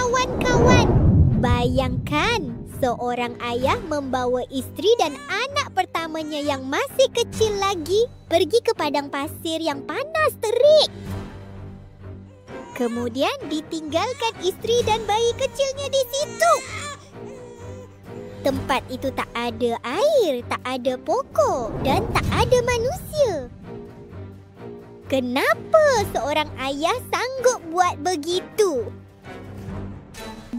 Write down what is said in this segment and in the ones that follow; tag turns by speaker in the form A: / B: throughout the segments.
A: kawan-kawan, bayangkan seorang ayah membawa isteri dan anak pertamanya yang masih kecil lagi pergi ke padang pasir yang panas terik. Kemudian ditinggalkan isteri dan bayi kecilnya di situ. Tempat itu tak ada air, tak ada pokok dan tak ada manusia. Kenapa seorang ayah sanggup buat begitu?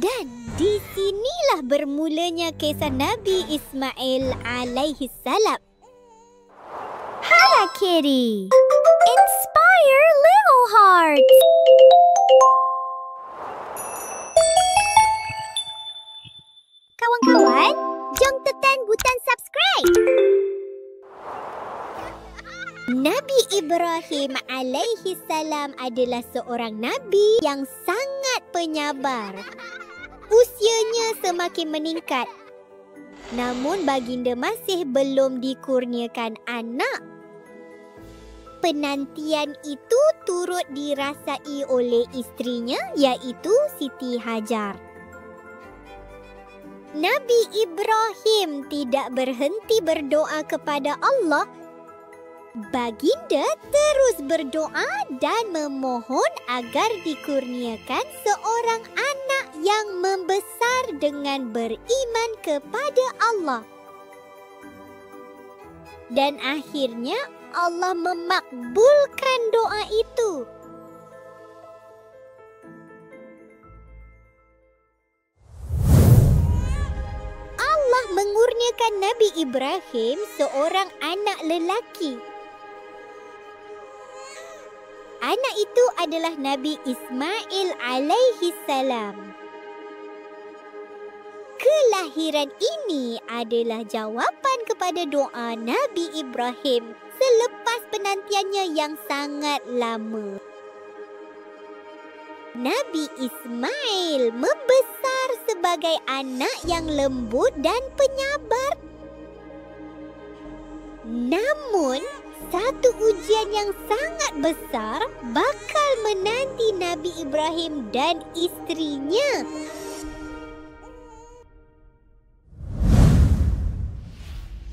A: Dan di sinilah bermulanya kisah Nabi Ismail alaihi salam. Harakiri, inspire little hearts. Kawan-kawan, jom tekan butang subscribe. Nabi Ibrahim alaihi salam adalah seorang nabi yang sangat penyabar. Usianya semakin meningkat. Namun baginda masih belum dikurniakan anak. Penantian itu turut dirasai oleh isterinya iaitu Siti Hajar. Nabi Ibrahim tidak berhenti berdoa kepada Allah. Baginda terus berdoa dan memohon agar dikurniakan seorang anak yang membesar dengan beriman kepada Allah. Dan akhirnya Allah memakbulkan doa itu. Allah mengurniakan Nabi Ibrahim seorang anak lelaki. Anak itu adalah Nabi Ismail alaihi salam. Kelahiran ini adalah jawapan kepada doa Nabi Ibrahim selepas penantiannya yang sangat lama. Nabi Ismail membesar sebagai anak yang lembut dan penyabar. Namun, satu ujian yang sangat besar bakal menanti Nabi Ibrahim dan isterinya.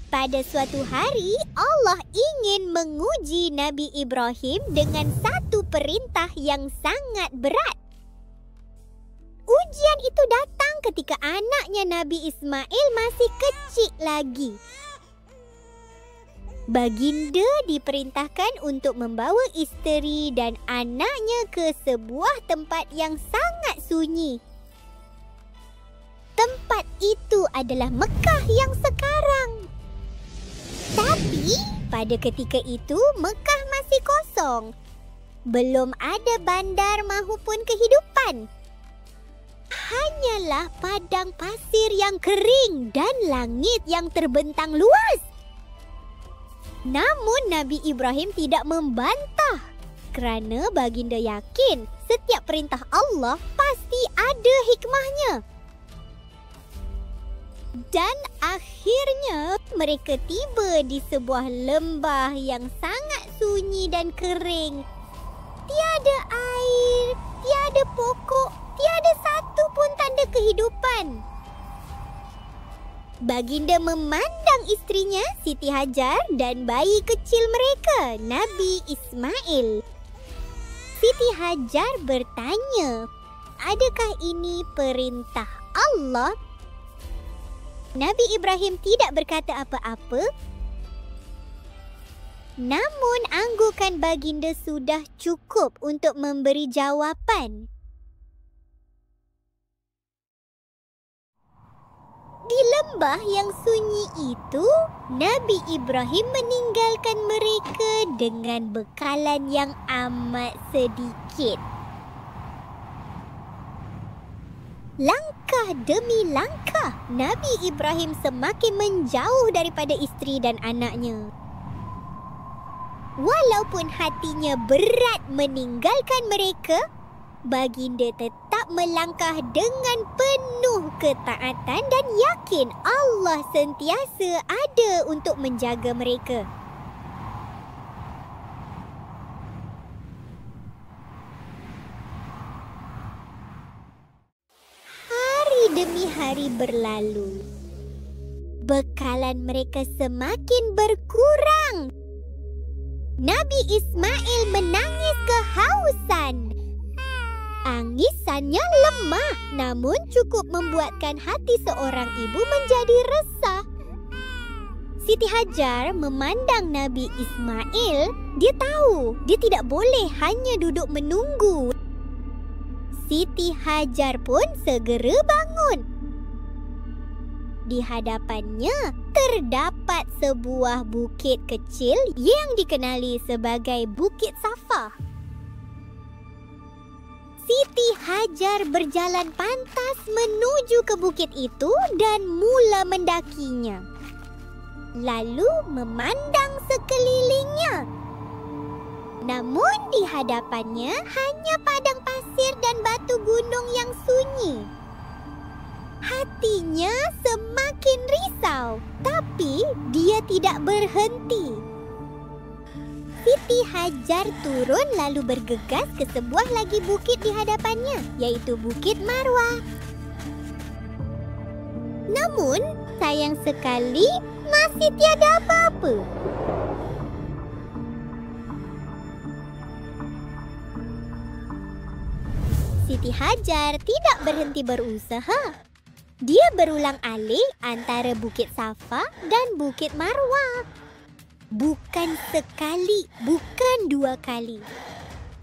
A: Pada suatu hari, Allah ingin menguji Nabi Ibrahim dengan satu perintah yang sangat berat. Ujian itu datang ketika anaknya Nabi Ismail masih kecil lagi. Baginda diperintahkan untuk membawa isteri dan anaknya ke sebuah tempat yang sangat sunyi. Tempat itu adalah Mekah yang sekarang. Tapi pada ketika itu Mekah masih kosong. Belum ada bandar maupun kehidupan. Hanyalah padang pasir yang kering dan langit yang terbentang luas. Namun Nabi Ibrahim tidak membantah kerana baginda yakin setiap perintah Allah pasti ada hikmahnya. Dan akhirnya mereka tiba di sebuah lembah yang sangat sunyi dan kering. Tiada air, tiada pokok, tiada satu pun tanda kehidupan. Baginda memandang isterinya, Siti Hajar, dan bayi kecil mereka, Nabi Ismail. Siti Hajar bertanya, adakah ini perintah Allah? Nabi Ibrahim tidak berkata apa-apa. Namun anggukan baginda sudah cukup untuk memberi jawapan. Di lembah yang sunyi itu, Nabi Ibrahim meninggalkan mereka dengan bekalan yang amat sedikit. Langkah demi langkah, Nabi Ibrahim semakin menjauh daripada isteri dan anaknya. Walaupun hatinya berat meninggalkan mereka, baginda tetap melangkah dengan penuh ketaatan dan yakin Allah sentiasa ada untuk menjaga mereka. demi hari berlalu. Bekalan mereka semakin berkurang. Nabi Ismail menangis kehausan. Angisannya lemah, namun cukup membuatkan hati seorang ibu menjadi resah. Siti Hajar memandang Nabi Ismail. Dia tahu dia tidak boleh hanya duduk menunggu. Siti Hajar pun segera bangun. Di hadapannya terdapat sebuah bukit kecil yang dikenali sebagai Bukit Safa. Siti Hajar berjalan pantas menuju ke bukit itu dan mula mendakinya. Lalu memandang sekelilingnya. Namun di hadapannya hanya padang pasir dan batu gunung yang sunyi. Hatinya semakin risau, tapi dia tidak berhenti. Siti Hajar turun lalu bergegas ke sebuah lagi bukit di hadapannya, yaitu Bukit Marwah. Namun, sayang sekali masih tiada apa-apa. Siti Hajar tidak berhenti berusaha. Dia berulang-alik antara Bukit Safa dan Bukit Marwah. Bukan sekali, bukan 2 kali.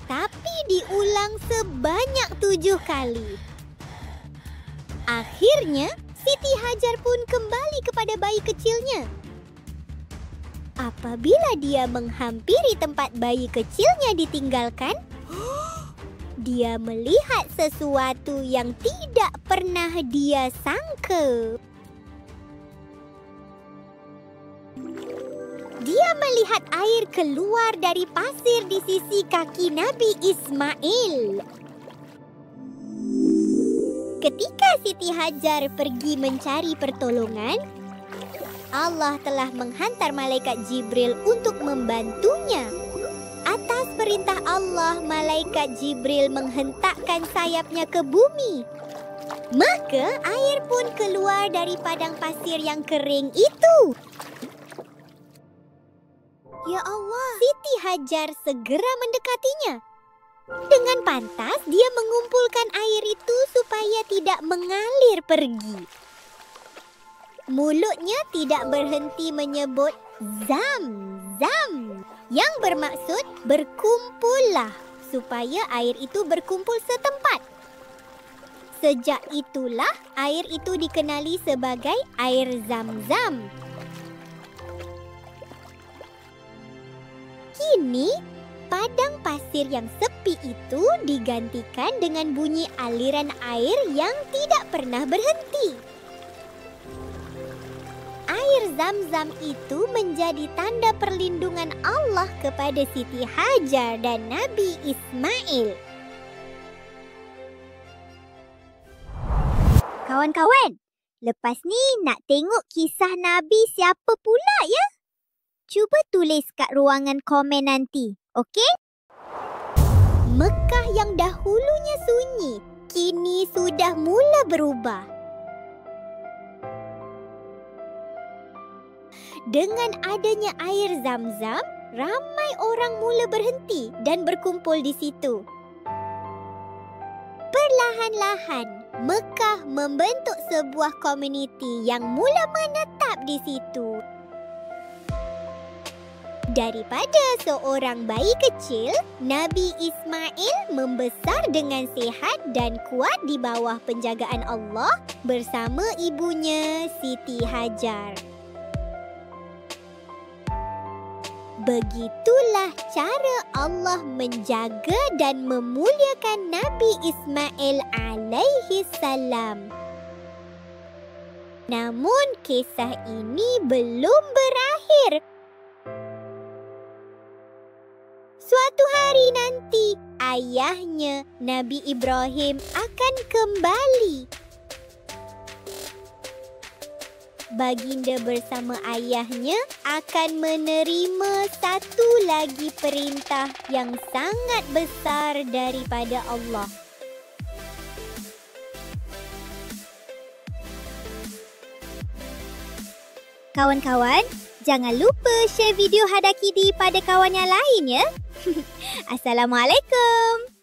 A: Tapi diulang sebanyak 7 kali. Akhirnya, Siti Hajar pun kembali kepada bayi kecilnya. Apabila dia menghampiri tempat bayi kecilnya ditinggalkan, dia melihat sesuatu yang tidak pernah dia sangka. Dia melihat air keluar dari pasir di sisi kaki Nabi Ismail. Ketika Siti Hajar pergi mencari pertolongan, Allah telah menghantar malaikat Jibril untuk membantunya. Atas perintah Allah, malaikat Jibril menghentakkan sayapnya ke bumi. Maka air pun keluar dari padang pasir yang kering itu. Ya Allah! Siti Hajar segera mendekatinya. Dengan pantas, dia mengumpulkan air itu supaya tidak mengalir pergi. Mulutnya tidak berhenti menyebut Zam, Zam, yang bermaksud berkumpullah, supaya air itu berkumpul setempat. Sejak itulah air itu dikenali sebagai air Zam-Zam. Kini, padang pasir yang sepi itu digantikan dengan bunyi aliran air yang tidak pernah berhenti. Air Zam-Zam itu menjadi tanda perlindungan Allah kepada Siti Hajar dan Nabi Ismail. Kawan-kawan, lepas ni nak tengok kisah Nabi siapa pula ya? Cuba tulis kat ruangan komen nanti, okey? Mekah yang dahulunya sunyi, kini sudah mula berubah. Dengan adanya air Zam-Zam, ramai orang mula berhenti dan berkumpul di situ. Perlahan-lahan, Mekah membentuk sebuah komuniti yang mula menetap di situ. Daripada seorang bayi kecil, Nabi Ismail membesar dengan sihat dan kuat di bawah penjagaan Allah bersama ibunya Siti Hajar. Begitulah cara Allah menjaga dan memuliakan Nabi Ismail alaihi salam. Namun kisah ini belum berakhir. Suatu hari nanti, ayahnya Nabi Ibrahim akan kembali. Baginda bersama ayahnya akan menerima satu lagi perintah yang sangat besar daripada Allah. Kawan-kawan, jangan lupa share video Hadakidi pada kawan yang lain ya. Assalamualaikum.